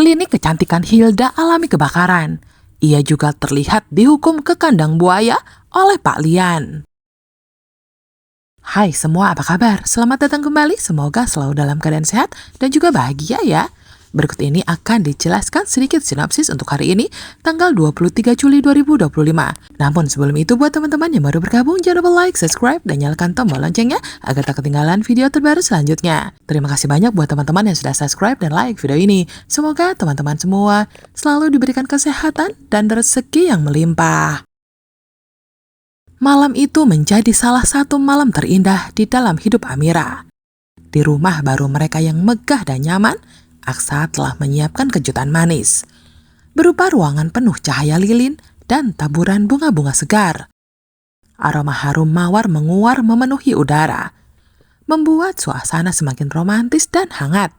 Klinik kecantikan Hilda alami kebakaran. Ia juga terlihat dihukum ke kandang buaya oleh Pak Lian. Hai semua, apa kabar? Selamat datang kembali, semoga selalu dalam keadaan sehat dan juga bahagia ya. Berikut ini akan dijelaskan sedikit sinopsis untuk hari ini, tanggal 23 Juli 2025. Namun sebelum itu, buat teman-teman yang baru bergabung, jangan lupa like, subscribe, dan nyalakan tombol loncengnya agar tak ketinggalan video terbaru selanjutnya. Terima kasih banyak buat teman-teman yang sudah subscribe dan like video ini. Semoga teman-teman semua selalu diberikan kesehatan dan rezeki yang melimpah. Malam itu menjadi salah satu malam terindah di dalam hidup Amira. Di rumah baru mereka yang megah dan nyaman, Aksa telah menyiapkan kejutan manis, berupa ruangan penuh cahaya lilin dan taburan bunga-bunga segar. Aroma harum mawar menguar memenuhi udara, membuat suasana semakin romantis dan hangat.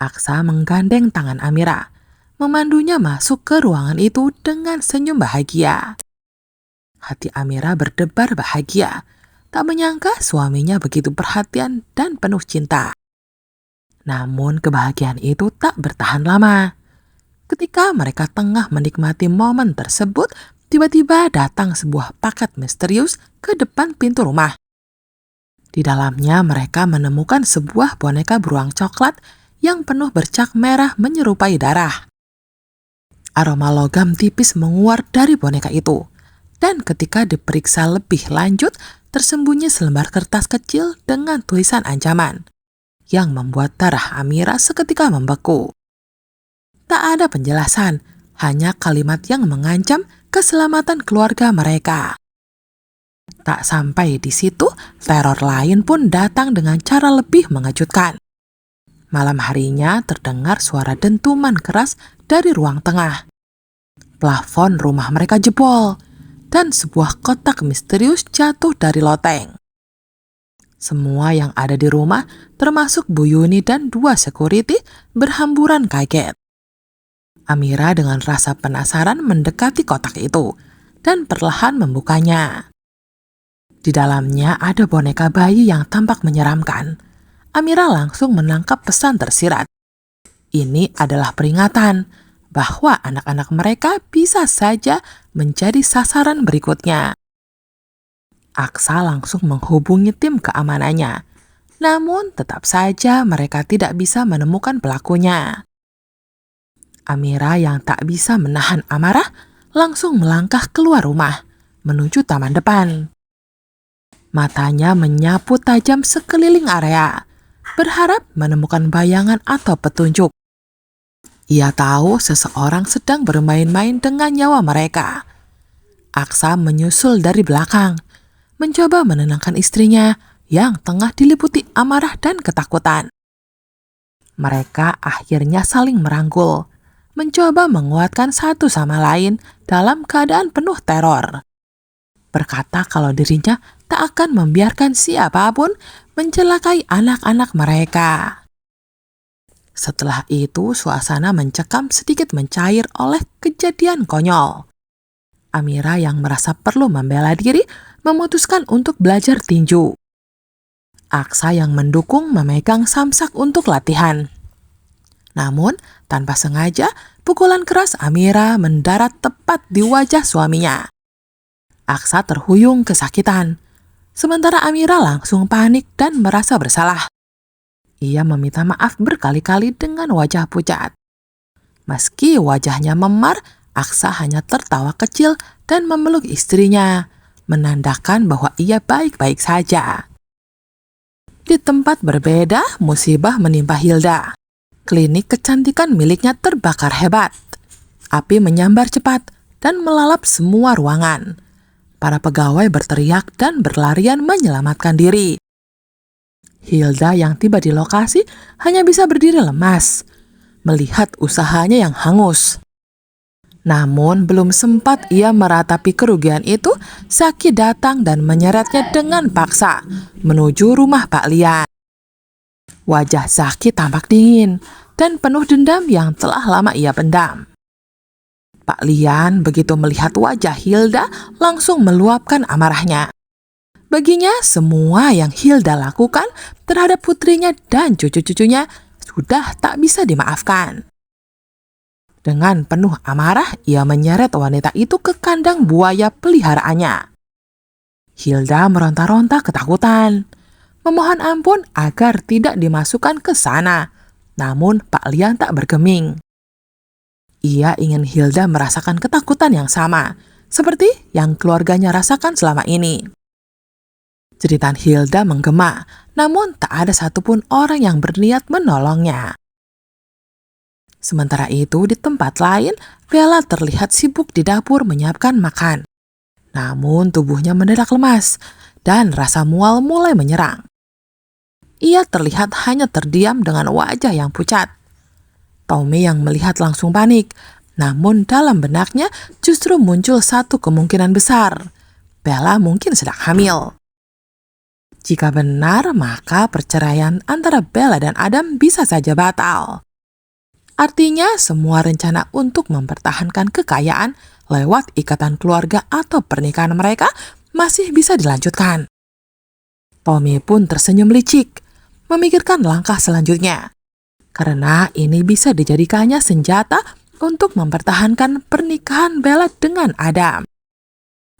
Aksa menggandeng tangan Amira, memandunya masuk ke ruangan itu dengan senyum bahagia. Hati Amira berdebar bahagia, tak menyangka suaminya begitu perhatian dan penuh cinta. Namun kebahagiaan itu tak bertahan lama. Ketika mereka tengah menikmati momen tersebut, tiba-tiba datang sebuah paket misterius ke depan pintu rumah. Di dalamnya mereka menemukan sebuah boneka beruang coklat yang penuh bercak merah menyerupai darah. Aroma logam tipis menguar dari boneka itu. Dan ketika diperiksa lebih lanjut, tersembunyi selembar kertas kecil dengan tulisan ancaman yang membuat darah Amira seketika membeku. Tak ada penjelasan, hanya kalimat yang mengancam keselamatan keluarga mereka. Tak sampai di situ, teror lain pun datang dengan cara lebih mengejutkan. Malam harinya terdengar suara dentuman keras dari ruang tengah. Plafon rumah mereka jebol, dan sebuah kotak misterius jatuh dari loteng. Semua yang ada di rumah, termasuk Bu Yuni dan 2 security, berhamburan kaget. Amira dengan rasa penasaran mendekati kotak itu dan perlahan membukanya. Di dalamnya ada boneka bayi yang tampak menyeramkan. Amira langsung menangkap pesan tersirat. Ini adalah peringatan bahwa anak-anak mereka bisa saja menjadi sasaran berikutnya. Aksa langsung menghubungi tim keamanannya. Namun tetap saja mereka tidak bisa menemukan pelakunya. Amira yang tak bisa menahan amarah langsung melangkah keluar rumah menuju taman depan. Matanya menyapu tajam sekeliling area, berharap menemukan bayangan atau petunjuk. Ia tahu seseorang sedang bermain-main dengan nyawa mereka. Aksa menyusul dari belakang, mencoba menenangkan istrinya yang tengah diliputi amarah dan ketakutan. Mereka akhirnya saling merangkul, mencoba menguatkan satu sama lain dalam keadaan penuh teror. Berkata kalau dirinya tak akan membiarkan siapapun mencelakai anak-anak mereka. Setelah itu, suasana mencekam sedikit mencair oleh kejadian konyol. Amira yang merasa perlu membela diri memutuskan untuk belajar tinju. Aksa yang mendukung memegang samsak untuk latihan. Namun, tanpa sengaja, pukulan keras Amira mendarat tepat di wajah suaminya. Aksa terhuyung kesakitan, sementara Amira langsung panik dan merasa bersalah. Ia meminta maaf berkali-kali dengan wajah pucat. Meski wajahnya memar, Aksa hanya tertawa kecil dan memeluk istrinya, menandakan bahwa ia baik-baik saja. Di tempat berbeda, musibah menimpa Hilda. Klinik kecantikan miliknya terbakar hebat. Api menyambar cepat dan melalap semua ruangan. Para pegawai berteriak dan berlarian menyelamatkan diri. Hilda yang tiba di lokasi hanya bisa berdiri lemas, melihat usahanya yang hangus. Namun belum sempat ia meratapi kerugian itu, Zaki datang dan menyeretnya dengan paksa menuju rumah Pak Lian. Wajah Zaki tampak dingin dan penuh dendam yang telah lama ia pendam. Pak Lian begitu melihat wajah Hilda langsung meluapkan amarahnya. Baginya semua yang Hilda lakukan terhadap putrinya dan cucu-cucunya sudah tak bisa dimaafkan. Dengan penuh amarah, ia menyeret wanita itu ke kandang buaya peliharaannya. Hilda meronta-ronta ketakutan, memohon ampun agar tidak dimasukkan ke sana. Namun Pak Lian tak bergeming. Ia ingin Hilda merasakan ketakutan yang sama, seperti yang keluarganya rasakan selama ini. Jeritan Hilda menggema, namun tak ada satupun orang yang berniat menolongnya. Sementara itu, di tempat lain, Bella terlihat sibuk di dapur menyiapkan makan. Namun tubuhnya mendadak lemas dan rasa mual mulai menyerang. Ia terlihat hanya terdiam dengan wajah yang pucat. Tommy yang melihat langsung panik, namun dalam benaknya justru muncul satu kemungkinan besar. Bella mungkin sedang hamil. Jika benar, maka perceraian antara Bella dan Adam bisa saja batal. Artinya semua rencana untuk mempertahankan kekayaan lewat ikatan keluarga atau pernikahan mereka masih bisa dilanjutkan. Tommy pun tersenyum licik, memikirkan langkah selanjutnya. Karena ini bisa dijadikannya senjata untuk mempertahankan pernikahan Bella dengan Adam.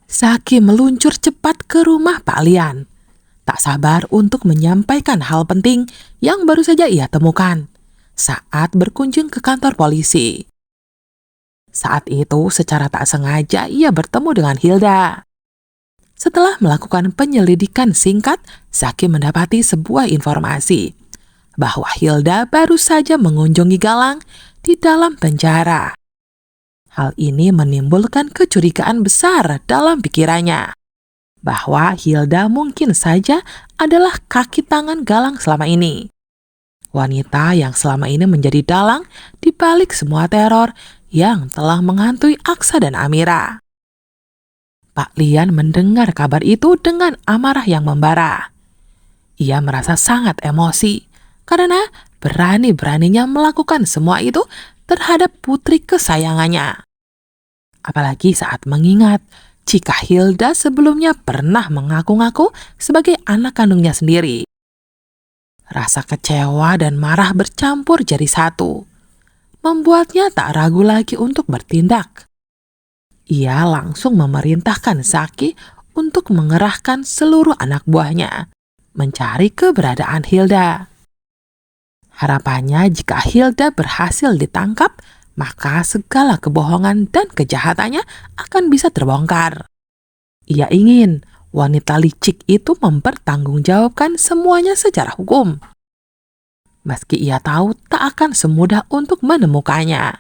Saki meluncur cepat ke rumah Pak Lian. Tak sabar untuk menyampaikan hal penting yang baru saja ia temukan saat berkunjung ke kantor polisi. Saat itu secara tak sengaja ia bertemu dengan Hilda. Setelah melakukan penyelidikan singkat, Saki mendapati sebuah informasi bahwa Hilda baru saja mengunjungi Galang di dalam penjara. Hal ini menimbulkan kecurigaan besar dalam pikirannya bahwa Hilda mungkin saja adalah kaki tangan Galang selama ini. Wanita yang selama ini menjadi dalang di balik semua teror yang telah menghantui Aksa dan Amira. Pak Lian mendengar kabar itu dengan amarah yang membara. Ia merasa sangat emosi karena berani-beraninya melakukan semua itu terhadap putri kesayangannya. Apalagi saat mengingat jika Hilda sebelumnya pernah mengaku-ngaku sebagai anak kandungnya sendiri. Rasa kecewa dan marah bercampur jadi satu, membuatnya tak ragu lagi untuk bertindak. Ia langsung memerintahkan Saki untuk mengerahkan seluruh anak buahnya mencari keberadaan Hilda. Harapannya jika Hilda berhasil ditangkap, maka segala kebohongan dan kejahatannya akan bisa terbongkar. Ia ingin wanita licik itu mempertanggungjawabkan semuanya secara hukum. Meski ia tahu tak akan semudah untuk menemukannya.